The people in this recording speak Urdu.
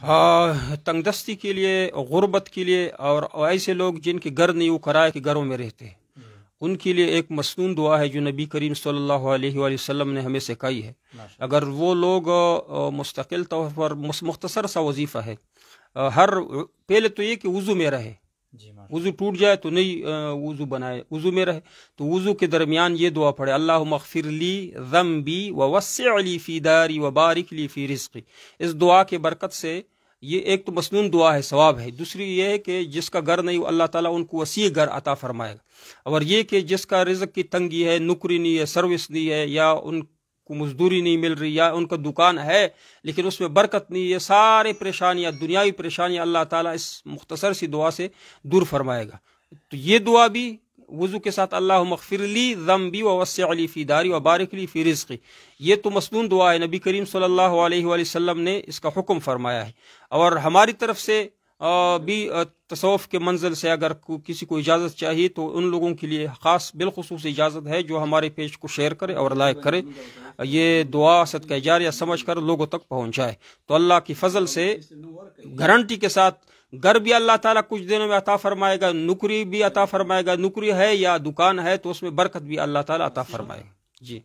ہاں، تنگ دستی کے لیے، غربت کے لیے، اور ایسے لوگ جن کے گھر نہیں وہ کرائے کے گھروں میں رہتے ہیں، ان کے لیے ایک مسنون دعا ہے جو نبی کریم صلی اللہ علیہ وآلہ وسلم نے ہمیں سکھائی ہے۔ اگر وہ لوگ مستقل طور پر مختصر سا وظیفہ ہے، پہلے تو یہ کہ وضو میں رہے، وضو ٹوٹ جائے تو نہیں وضو بنائے، وضو میں رہے تو وضو کے درمیان یہ دعا پڑھے، اللہم اغفر لی ذنبی ووسع لی فی داری وبارک لی فی رزقی۔ اس دعا کے برکت سے یہ ایک تو مسنون دعا ہے، ثواب ہے۔ دوسری یہ ہے کہ جس کا گھر نہیں، اللہ تعالیٰ ان کو وسیع گھر عطا فرمائے گا۔ اور یہ کہ جس کا رزق کی تنگی ہے، نوکری نہیں ہے، سروس نہیں ہے، یا ان کو مزدوری نہیں مل رہی، یا ان کا دکان ہے لیکن اس میں برکت نہیں، یہ سارے پریشانیاں، دنیاوی پریشانیاں اللہ تعالیٰ اس مختصر سی دعا سے دور فرمائے گا۔ تو یہ دعا بھی وضو کے ساتھ، اللہم اغفر لی ذنبی ووسع لی فی داری وبارک لی فی رزقی، یہ تو مسنون دعا ہے، نبی کریم صلی اللہ علیہ وآلہ وسلم نے اس کا حکم فرمایا ہے۔ اور ہماری طرف سے بھی تصوف کے منزل سے اگر کسی کو اجازت چاہیے تو ان لوگوں کے لیے خاص بالخصوص اجازت ہے جو ہمارے پیج کو شیئر کرے اور لائک کرے، یہ دعا صدقہ جاریہ سمجھ کر لوگوں تک پہنچائے، تو اللہ کی فضل سے گارنٹی کے ساتھ گھر بھی اللہ تعالیٰ کچھ دنوں میں عطا فرمائے گا، نوکری بھی عطا فرمائے گا، نوکری ہے یا دکان ہے تو اس میں برکت بھی اللہ تعالیٰ عطا فرمائے گا۔ جی۔